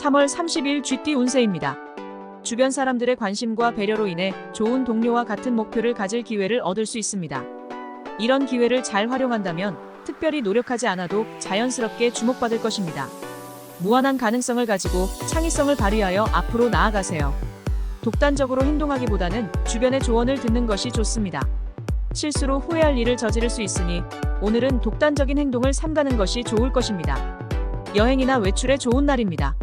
3월 30일 쥐띠 운세입니다. 주변 사람들의 관심과 배려로 인해 좋은 동료와 같은 목표를 가질 기회를 얻을 수 있습니다. 이런 기회를 잘 활용한다면 특별히 노력하지 않아도 자연스럽게 주목받을 것입니다. 무한한 가능성을 가지고 창의성을 발휘하여 앞으로 나아가세요. 독단적으로 행동하기보다는 주변의 조언을 듣는 것이 좋습니다. 실수로 후회할 일을 저지를 수 있으니 오늘은 독단적인 행동을 삼가는 것이 좋을 것입니다. 여행이나 외출에 좋은 날입니다.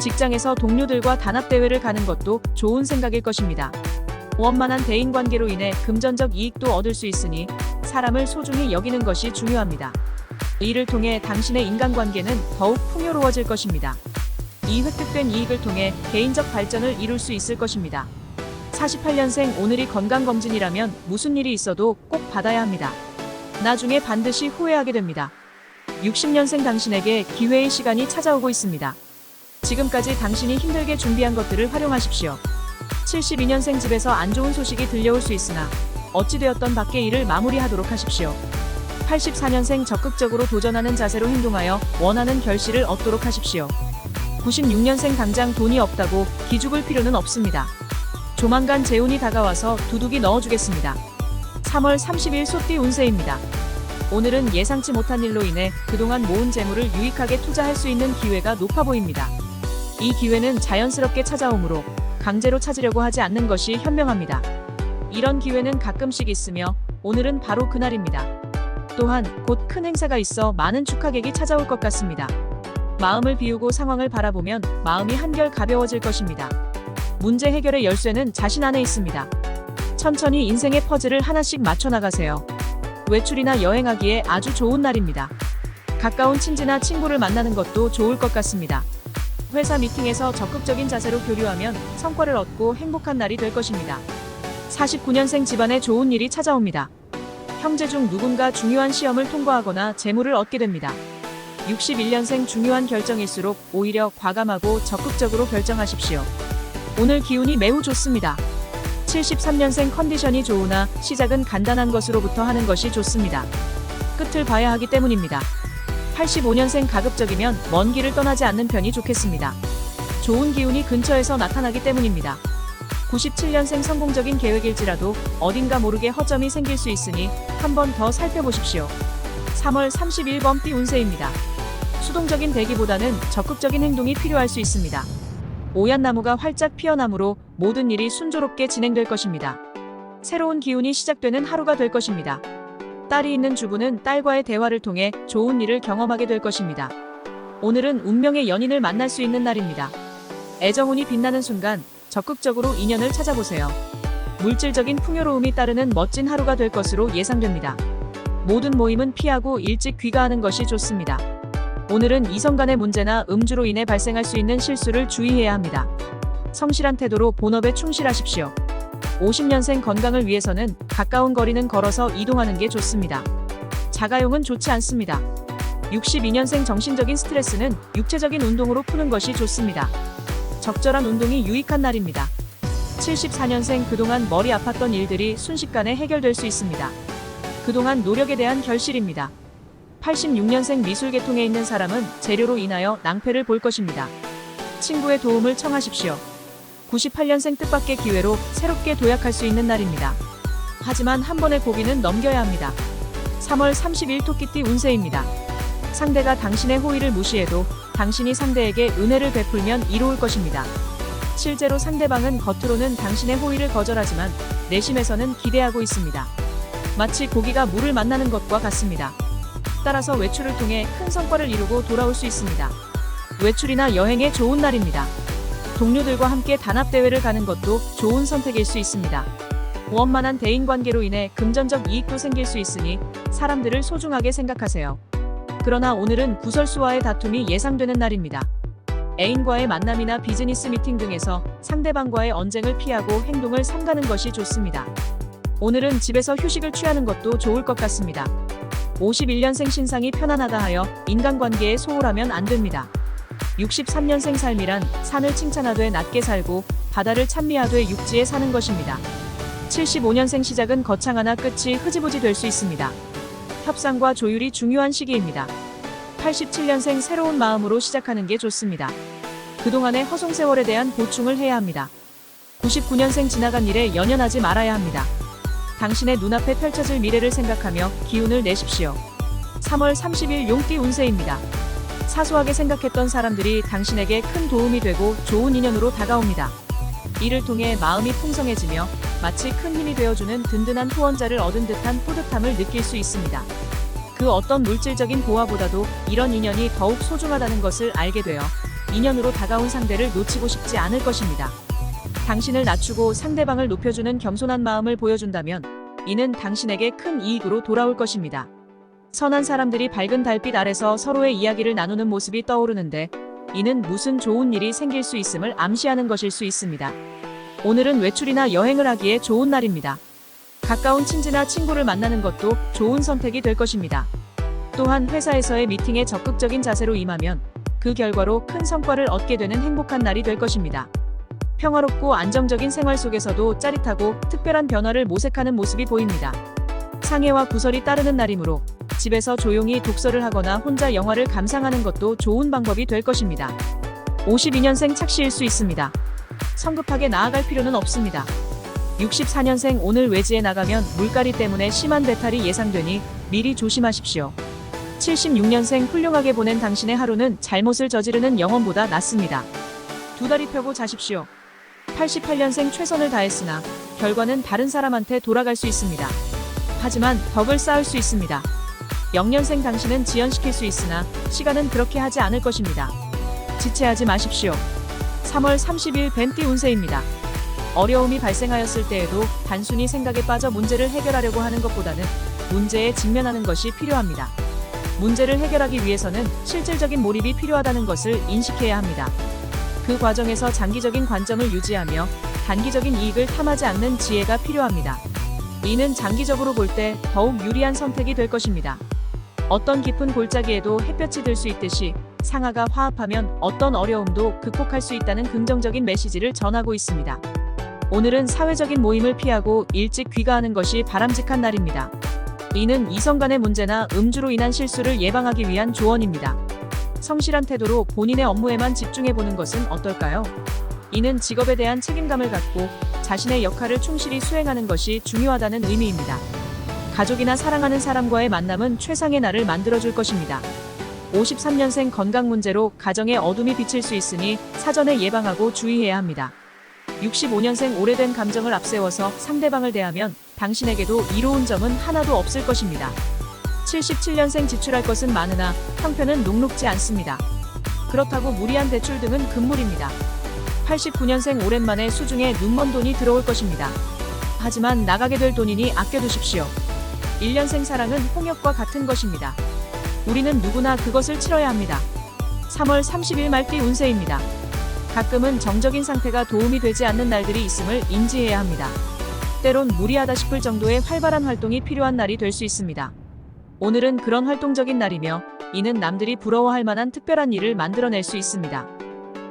직장에서 동료들과 단합대회를 가는 것도 좋은 생각일 것입니다. 원만한 대인관계로 인해 금전적 이익도 얻을 수 있으니 사람을 소중히 여기는 것이 중요합니다. 이를 통해 당신의 인간관계는 더욱 풍요로워질 것입니다. 이 획득된 이익을 통해 개인적 발전을 이룰 수 있을 것입니다. 48년생 오늘이 건강검진이라면 무슨 일이 있어도 꼭 받아야 합니다. 나중에 반드시 후회하게 됩니다. 60년생 당신에게 기회의 시간이 찾아오고 있습니다. 지금까지 당신이 힘들게 준비한 것들을 활용하십시오. 72년생 집에서 안 좋은 소식이 들려올 수 있으나 어찌되었던 밖의 일을 마무리하도록 하십시오. 84년생 적극적으로 도전하는 자세로 행동하여 원하는 결실을 얻도록 하십시오. 96년생 당장 돈이 없다고 기죽을 필요는 없습니다. 조만간 재운이 다가와서 두둑이 넣어주겠습니다. 3월 30일 소띠 운세입니다. 오늘은 예상치 못한 일로 인해 그동안 모은 재물을 유익하게 투자할 수 있는 기회가 높아 보입니다. 이 기회는 자연스럽게 찾아오므로 강제로 찾으려고 하지 않는 것이 현명합니다. 이런 기회는 가끔씩 있으며 오늘은 바로 그날입니다. 또한 곧 큰 행사가 있어 많은 축하객이 찾아올 것 같습니다. 마음을 비우고 상황을 바라보면 마음이 한결 가벼워질 것입니다. 문제 해결의 열쇠는 자신 안에 있습니다. 천천히 인생의 퍼즐을 하나씩 맞춰나가세요. 외출이나 여행하기에 아주 좋은 날입니다. 가까운 친지나 친구를 만나는 것도 좋을 것 같습니다. 회사 미팅에서 적극적인 자세로 교류하면 성과를 얻고 행복한 날이 될 것입니다. 49년생 집안에 좋은 일이 찾아옵니다. 형제 중 누군가 중요한 시험을 통과하거나 재물을 얻게 됩니다. 61년생 중요한 결정일수록 오히려 과감하고 적극적으로 결정하십시오. 오늘 기운이 매우 좋습니다. 73년생 컨디션이 좋으나 시작은 간단한 것으로부터 하는 것이 좋습니다. 끝을 봐야 하기 때문입니다. 85년생 가급적이면 먼 길을 떠나지 않는 편이 좋겠습니다. 좋은 기운이 근처에서 나타나기 때문입니다. 97년생 성공적인 계획일지라도 어딘가 모르게 허점이 생길 수 있으니 한 번 더 살펴보십시오. 3월 31번 띠 운세입니다. 수동적인 대기보다는 적극적인 행동이 필요할 수 있습니다. 오얏 나무가 활짝 피어나므로 모든 일이 순조롭게 진행될 것입니다. 새로운 기운이 시작되는 하루가 될 것입니다. 딸이 있는 주부는 딸과의 대화를 통해 좋은 일을 경험하게 될 것입니다. 오늘은 운명의 연인을 만날 수 있는 날입니다. 애정운이 빛나는 순간 적극적으로 인연을 찾아보세요. 물질적인 풍요로움이 따르는 멋진 하루가 될 것으로 예상됩니다. 모든 모임은 피하고 일찍 귀가하는 것이 좋습니다. 오늘은 이성 간의 문제나 음주로 인해 발생할 수 있는 실수를 주의해야 합니다. 성실한 태도로 본업에 충실하십시오. 50년생 건강을 위해서는 가까운 거리는 걸어서 이동하는 게 좋습니다. 자가용은 좋지 않습니다. 62년생 정신적인 스트레스는 육체적인 운동으로 푸는 것이 좋습니다. 적절한 운동이 유익한 날입니다. 74년생 그동안 머리 아팠던 일들이 순식간에 해결될 수 있습니다. 그동안 노력에 대한 결실입니다. 86년생 미술계통에 있는 사람은 재료로 인하여 낭패를 볼 것입니다. 친구의 도움을 청하십시오. 98년생 뜻밖의 기회로 새롭게 도약할 수 있는 날입니다. 하지만 한 번의 고비는 넘겨야 합니다. 3월 30일 토끼띠 운세입니다. 상대가 당신의 호의를 무시해도 당신이 상대에게 은혜를 베풀면 이로울 것입니다. 실제로 상대방은 겉으로는 당신의 호의를 거절하지만 내심에서는 기대하고 있습니다. 마치 고기가 물을 만나는 것과 같습니다. 따라서 외출을 통해 큰 성과를 이루고 돌아올 수 있습니다. 외출이나 여행에 좋은 날입니다. 동료들과 함께 단합대회를 가는 것도 좋은 선택일 수 있습니다. 원만한 대인관계로 인해 금전적 이익도 생길 수 있으니 사람들을 소중하게 생각하세요. 그러나 오늘은 구설수와의 다툼이 예상되는 날입니다. 애인과의 만남이나 비즈니스 미팅 등에서 상대방과의 언쟁을 피하고 행동을 삼가는 것이 좋습니다. 오늘은 집에서 휴식을 취하는 것도 좋을 것 같습니다. 51년생 신상이 편안하다 하여 인간관계에 소홀하면 안 됩니다. 63년생 삶이란 산을 칭찬하되 낮게 살고 바다를 찬미하되 육지에 사는 것입니다. 75년생 시작은 거창하나 끝이 흐지부지 될 수 있습니다. 협상과 조율이 중요한 시기입니다. 87년생 새로운 마음으로 시작하는 게 좋습니다. 그동안의 허송세월에 대한 보충을 해야 합니다. 99년생 지나간 일에 연연하지 말아야 합니다. 당신의 눈앞에 펼쳐질 미래를 생각하며 기운을 내십시오. 3월 30일 용띠 운세입니다. 사소하게 생각했던 사람들이 당신에게 큰 도움이 되고 좋은 인연으로 다가옵니다. 이를 통해 마음이 풍성해지며 마치 큰 힘이 되어주는 든든한 후원자를 얻은 듯한 뿌듯함을 느낄 수 있습니다. 그 어떤 물질적인 보화보다도 이런 인연이 더욱 소중하다는 것을 알게 되어 인연으로 다가온 상대를 놓치고 싶지 않을 것입니다. 당신을 낮추고 상대방을 높여주는 겸손한 마음을 보여준다면 이는 당신에게 큰 이익으로 돌아올 것입니다. 선한 사람들이 밝은 달빛 아래서 서로의 이야기를 나누는 모습이 떠오르는데 이는 무슨 좋은 일이 생길 수 있음을 암시하는 것일 수 있습니다. 오늘은 외출이나 여행을 하기에 좋은 날입니다. 가까운 친지나 친구를 만나는 것도 좋은 선택이 될 것입니다. 또한 회사에서의 미팅에 적극적인 자세로 임하면 그 결과로 큰 성과를 얻게 되는 행복한 날이 될 것입니다. 평화롭고 안정적인 생활 속에서도 짜릿하고 특별한 변화를 모색하는 모습이 보입니다. 상해와 구설이 따르는 날이므로 집에서 조용히 독서를 하거나 혼자 영화를 감상하는 것도 좋은 방법이 될 것입니다. 52년생 착시일 수 있습니다. 성급하게 나아갈 필요는 없습니다. 64년생 오늘 외지에 나가면 물갈이 때문에 심한 배탈이 예상되니 미리 조심하십시오. 76년생 훌륭하게 보낸 당신의 하루는 잘못을 저지르는 영혼보다 낫습니다. 두 다리 펴고 자십시오. 88년생 최선을 다했으나 결과는 다른 사람한테 돌아갈 수 있습니다. 하지만 덕을 쌓을 수 있습니다. 0년생 당신은 지연시킬 수 있으나 시간은 그렇게 하지 않을 것입니다. 지체하지 마십시오. 3월 30일 뱀띠 운세입니다. 어려움이 발생하였을 때에도 단순히 생각에 빠져 문제를 해결하려고 하는 것보다는 문제에 직면하는 것이 필요합니다. 문제를 해결하기 위해서는 실질적인 몰입이 필요하다는 것을 인식해야 합니다. 그 과정에서 장기적인 관점을 유지하며 단기적인 이익을 탐하지 않는 지혜가 필요합니다. 이는 장기적으로 볼 때 더욱 유리한 선택이 될 것입니다. 어떤 깊은 골짜기에도 햇볕이 들 수 있듯이 상하가 화합하면 어떤 어려움도 극복할 수 있다는 긍정적인 메시지를 전하고 있습니다. 오늘은 사회적인 모임을 피하고 일찍 귀가하는 것이 바람직한 날입니다. 이는 이성 간의 문제나 음주로 인한 실수를 예방하기 위한 조언입니다. 성실한 태도로 본인의 업무에만 집중해보는 것은 어떨까요? 이는 직업에 대한 책임감을 갖고 자신의 역할을 충실히 수행하는 것이 중요하다는 의미입니다. 가족이나 사랑하는 사람과의 만남은 최상의 날을 만들어줄 것입니다. 53년생 건강 문제로 가정에 어둠이 비칠 수 있으니 사전에 예방하고 주의해야 합니다. 65년생 오래된 감정을 앞세워서 상대방을 대하면 당신에게도 이로운 점은 하나도 없을 것입니다. 77년생 지출할 것은 많으나 형편은 녹록지 않습니다. 그렇다고 무리한 대출 등은 금물입니다. 89년생 오랜만에 수중에 눈먼 돈이 들어올 것입니다. 하지만 나가게 될 돈이니 아껴두십시오. 1년생 사랑은 홍역과 같은 것입니다. 우리는 누구나 그것을 치러야 합니다. 3월 30일 말띠 운세입니다. 가끔은 정적인 상태가 도움이 되지 않는 날들이 있음을 인지해야 합니다. 때론 무리하다 싶을 정도의 활발한 활동이 필요한 날이 될 수 있습니다. 오늘은 그런 활동적인 날이며 이는 남들이 부러워할 만한 특별한 일을 만들어낼 수 있습니다.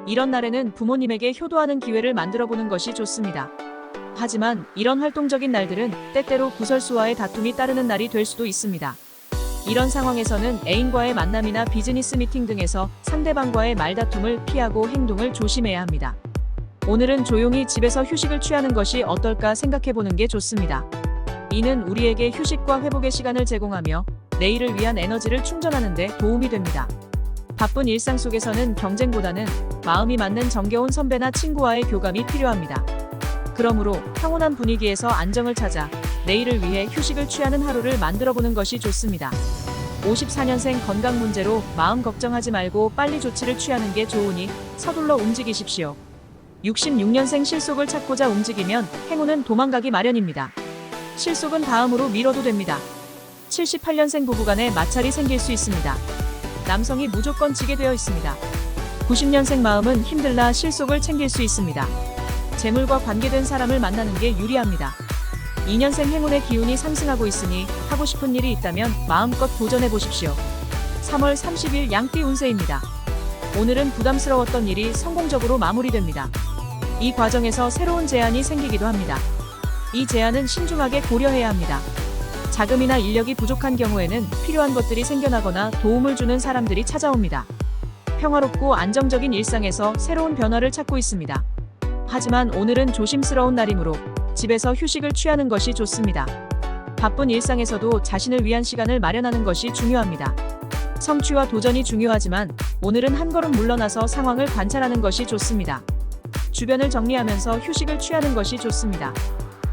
이런 날에는 부모님에게 효도하는 기회를 만들어보는 것이 좋습니다. 하지만 이런 활동적인 날들은 때때로 구설수와의 다툼이 따르는 날이 될 수도 있습니다. 이런 상황에서는 애인과의 만남이나 비즈니스 미팅 등에서 상대방과의 말다툼을 피하고 행동을 조심해야 합니다. 오늘은 조용히 집에서 휴식을 취하는 것이 어떨까 생각해보는 게 좋습니다. 이는 우리에게 휴식과 회복의 시간을 제공하며 내일을 위한 에너지를 충전하는 데 도움이 됩니다. 바쁜 일상 속에서는 경쟁보다는 마음이 맞는 정겨운 선배나 친구와의 교감이 필요합니다. 그러므로 평온한 분위기에서 안정을 찾아 내일을 위해 휴식을 취하는 하루를 만들어보는 것이 좋습니다. 54년생 건강 문제로 마음 걱정하지 말고 빨리 조치를 취하는 게 좋으니 서둘러 움직이십시오. 66년생 실속을 찾고자 움직이면 행운은 도망가기 마련입니다. 실속은 다음으로 미뤄도 됩니다. 78년생 부부간에 마찰이 생길 수 있습니다. 남성이 무조건 지게 되어 있습니다. 90년생 마음은 힘들라 실속을 챙길 수 있습니다. 재물과 관계된 사람을 만나는 게 유리합니다. 2년생 행운의 기운이 상승하고 있으니 하고 싶은 일이 있다면 마음껏 도전해 보십시오. 3월 30일 양띠 운세입니다. 오늘은 부담스러웠던 일이 성공적으로 마무리됩니다. 이 과정에서 새로운 제안이 생기기도 합니다. 이 제안은 신중하게 고려해야 합니다. 자금이나 인력이 부족한 경우에는 필요한 것들이 생겨나거나 도움을 주는 사람들이 찾아옵니다. 평화롭고 안정적인 일상에서 새로운 변화를 찾고 있습니다. 하지만 오늘은 조심스러운 날이므로 집에서 휴식을 취하는 것이 좋습니다. 바쁜 일상에서도 자신을 위한 시간을 마련하는 것이 중요합니다. 성취와 도전이 중요하지만 오늘은 한 걸음 물러나서 상황을 관찰하는 것이 좋습니다. 주변을 정리하면서 휴식을 취하는 것이 좋습니다.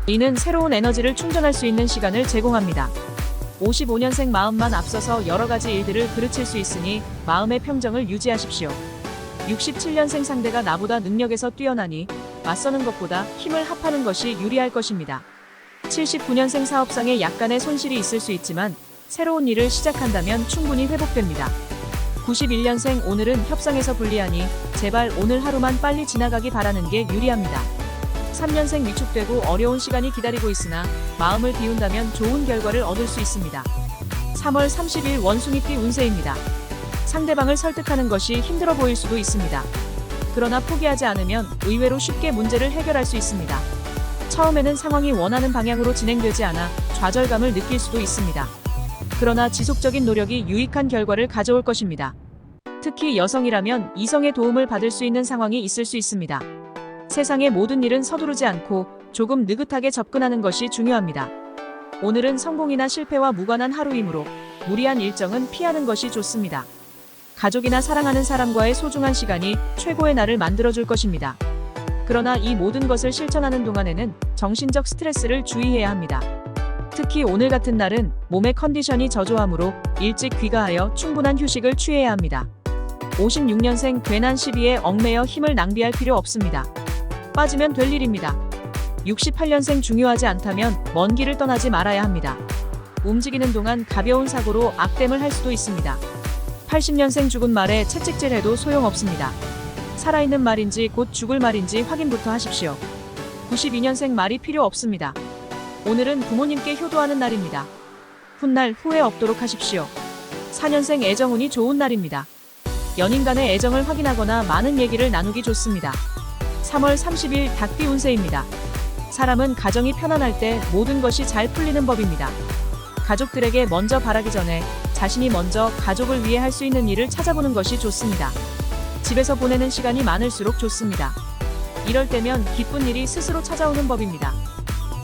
이는 새로운 에너지를 충전할 수 있는 시간을 제공합니다. 55년생 마음만 앞서서 여러 가지 일들을 그르칠 수 있으니 마음의 평정을 유지하십시오. 67년생 상대가 나보다 능력에서 뛰어나니 맞서는 것보다 힘을 합하는 것이 유리할 것입니다. 79년생 사업상에 약간의 손실이 있을 수 있지만 새로운 일을 시작한다면 충분히 회복됩니다. 91년생 오늘은 협상에서 불리하니 제발 오늘 하루만 빨리 지나가기 바라는 게 유리합니다. 3년생 위축되고 어려운 시간이 기다리고 있으나 마음을 비운다면 좋은 결과를 얻을 수 있습니다. 3월 30일 원숭이띠 운세입니다. 상대방을 설득하는 것이 힘들어 보일 수도 있습니다. 그러나 포기하지 않으면 의외로 쉽게 문제를 해결할 수 있습니다. 처음에는 상황이 원하는 방향으로 진행되지 않아 좌절감을 느낄 수도 있습니다. 그러나 지속적인 노력이 유익한 결과를 가져올 것입니다. 특히 여성이라면 이성의 도움을 받을 수 있는 상황이 있을 수 있습니다. 세상의 모든 일은 서두르지 않고 조금 느긋하게 접근하는 것이 중요합니다. 오늘은 성공이나 실패와 무관한 하루이므로 무리한 일정은 피하는 것이 좋습니다. 가족이나 사랑하는 사람과의 소중한 시간이 최고의 날을 만들어줄 것입니다. 그러나 이 모든 것을 실천하는 동안에는 정신적 스트레스를 주의해야 합니다. 특히 오늘 같은 날은 몸의 컨디션이 저조하므로 일찍 귀가하여 충분한 휴식을 취해야 합니다. 56년생 괜한 시비에 얽매여 힘을 낭비할 필요 없습니다. 빠지면 될 일입니다. 68년생 중요하지 않다면 먼 길을 떠나지 말아야 합니다. 움직이는 동안 가벼운 사고로 악됨을 할 수도 있습니다. 80년생 죽은 말에 채찍질해도 소용없습니다. 살아있는 말인지 곧 죽을 말인지 확인부터 하십시오. 92년생 말이 필요 없습니다. 오늘은 부모님께 효도하는 날입니다. 훗날 후회 없도록 하십시오. 4년생 애정운이 좋은 날입니다. 연인 간의 애정을 확인하거나 많은 얘기를 나누기 좋습니다. 3월 30일 닭띠 운세입니다. 사람은 가정이 편안할 때 모든 것이 잘 풀리는 법입니다. 가족들에게 먼저 바라기 전에 자신이 먼저 가족을 위해 할 수 있는 일을 찾아보는 것이 좋습니다. 집에서 보내는 시간이 많을수록 좋습니다. 이럴 때면 기쁜 일이 스스로 찾아오는 법입니다.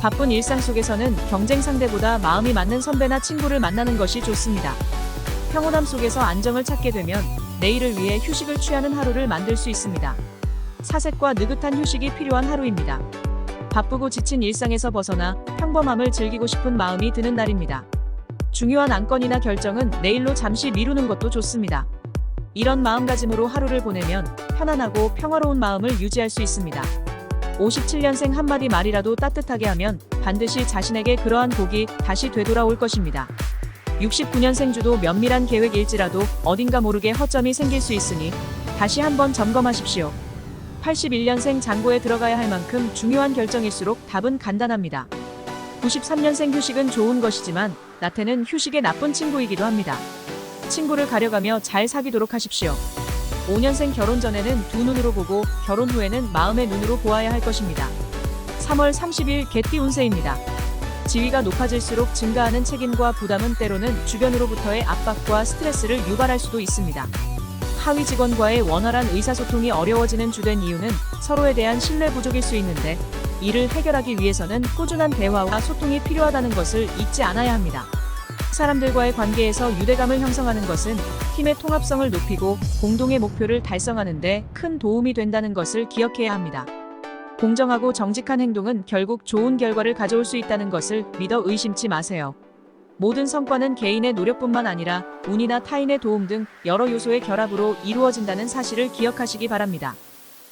바쁜 일상 속에서는 경쟁 상대보다 마음이 맞는 선배나 친구를 만나는 것이 좋습니다. 평온함 속에서 안정을 찾게 되면 내일을 위해 휴식을 취하는 하루를 만들 수 있습니다. 사색과 느긋한 휴식이 필요한 하루입니다. 바쁘고 지친 일상에서 벗어나 평범함을 즐기고 싶은 마음이 드는 날입니다. 중요한 안건이나 결정은 내일로 잠시 미루는 것도 좋습니다. 이런 마음가짐으로 하루를 보내면 편안하고 평화로운 마음을 유지할 수 있습니다. 57년생 한마디 말이라도 따뜻하게 하면 반드시 자신에게 그러한 복이 다시 되돌아올 것입니다. 69년생 주도 면밀한 계획일지라도 어딘가 모르게 허점이 생길 수 있으니 다시 한번 점검하십시오. 81년생 장고에 들어가야 할 만큼 중요한 결정일수록 답은 간단합니다. 93년생 휴식은 좋은 것이지만 나태는 휴식의 나쁜 친구이기도 합니다. 친구를 가려가며 잘 사귀도록 하십시오. 5년생 결혼 전에는 두 눈으로 보고 결혼 후에는 마음의 눈으로 보아야 할 것입니다. 3월 30일 개띠 운세입니다. 지위가 높아질수록 증가하는 책임과 부담은 때로는 주변으로부터의 압박과 스트레스를 유발할 수도 있습니다. 하위 직원과의 원활한 의사소통이 어려워지는 주된 이유는 서로에 대한 신뢰 부족일 수 있는데 이를 해결하기 위해서는 꾸준한 대화와 소통이 필요하다는 것을 잊지 않아야 합니다. 사람들과의 관계에서 유대감을 형성하는 것은 팀의 통합성을 높이고 공동의 목표를 달성하는 데 큰 도움이 된다는 것을 기억해야 합니다. 공정하고 정직한 행동은 결국 좋은 결과를 가져올 수 있다는 것을 믿어 의심치 마세요. 모든 성과는 개인의 노력뿐만 아니라 운이나 타인의 도움 등 여러 요소의 결합으로 이루어진다는 사실을 기억하시기 바랍니다.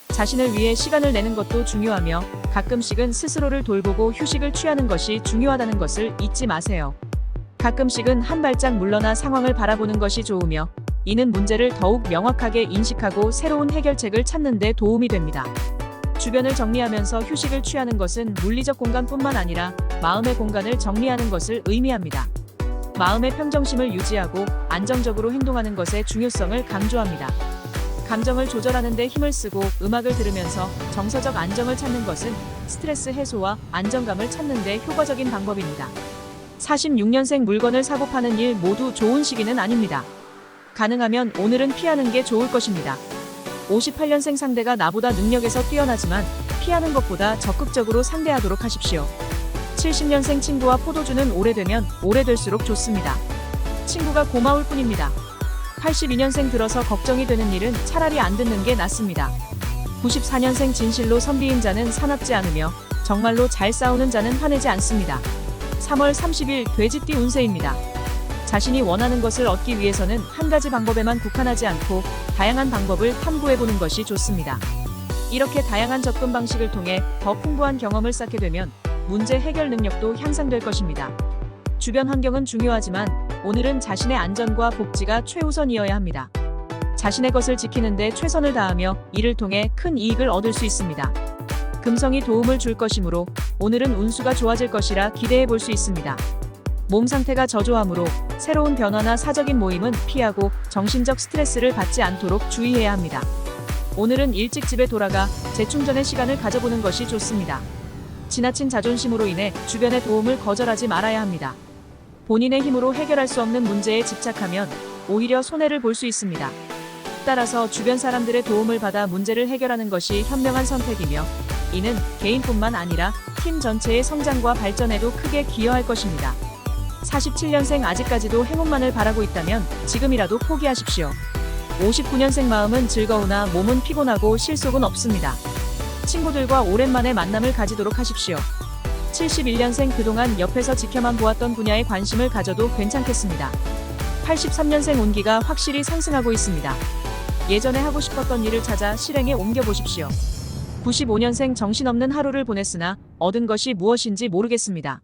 자신을 위해 시간을 내는 것도 중요하며 가끔씩은 스스로를 돌보고 휴식을 취하는 것이 중요하다는 것을 잊지 마세요. 가끔씩은 한 발짝 물러나 상황을 바라보는 것이 좋으며 이는 문제를 더욱 명확하게 인식하고 새로운 해결책을 찾는 데 도움이 됩니다. 주변을 정리하면서 휴식을 취하는 것은 물리적 공간뿐만 아니라 마음의 공간을 정리하는 것을 의미합니다. 마음의 평정심을 유지하고 안정적으로 행동하는 것의 중요성을 강조합니다. 감정을 조절하는 데 힘을 쓰고 음악을 들으면서 정서적 안정을 찾는 것은 스트레스 해소와 안정감을 찾는 데 효과적인 방법입니다. 46년생 물건을 사고 파는 일 모두 좋은 시기는 아닙니다. 가능하면 오늘은 피하는 게 좋을 것입니다. 58년생 상대가 나보다 능력에서 뛰어나지만 피하는 것보다 적극적으로 상대하도록 하십시오. 70년생 친구와 포도주는 오래되면 오래될수록 좋습니다. 친구가 고마울 뿐입니다. 82년생 들어서 걱정이 되는 일은 차라리 안 듣는 게 낫습니다. 94년생 진실로 선비인 자는 사납지 않으며 정말로 잘 싸우는 자는 화내지 않습니다. 3월 30일 돼지띠 운세입니다. 자신이 원하는 것을 얻기 위해서는 한 가지 방법에만 국한하지 않고 다양한 방법을 탐구해보는 것이 좋습니다. 이렇게 다양한 접근 방식을 통해 더 풍부한 경험을 쌓게 되면 문제 해결 능력도 향상될 것입니다. 주변 환경은 중요하지만 오늘은 자신의 안전과 복지가 최우선이어야 합니다. 자신의 것을 지키는데 최선을 다하며 이를 통해 큰 이익을 얻을 수 있습니다. 금성이 도움을 줄 것이므로 오늘은 운수가 좋아질 것이라 기대해 볼 수 있습니다. 몸 상태가 저조하므로 새로운 변화나 사적인 모임은 피하고 정신적 스트레스를 받지 않도록 주의해야 합니다. 오늘은 일찍 집에 돌아가 재충전의 시간을 가져보는 것이 좋습니다. 지나친 자존심으로 인해 주변의 도움을 거절하지 말아야 합니다. 본인의 힘으로 해결할 수 없는 문제에 집착하면 오히려 손해를 볼 수 있습니다. 따라서 주변 사람들의 도움을 받아 문제를 해결하는 것이 현명한 선택이며 이는 개인뿐만 아니라 팀 전체의 성장과 발전에도 크게 기여할 것입니다. 47년생 아직까지도 행운만을 바라고 있다면 지금이라도 포기하십시오. 59년생 마음은 즐거우나 몸은 피곤하고 실속은 없습니다. 친구들과 오랜만에 만남을 가지도록 하십시오. 71년생 그동안 옆에서 지켜만 보았던 분야에 관심을 가져도 괜찮겠습니다. 83년생 운기가 확실히 상승하고 있습니다. 예전에 하고 싶었던 일을 찾아 실행에 옮겨보십시오. 95년생 정신없는 하루를 보냈으나 얻은 것이 무엇인지 모르겠습니다.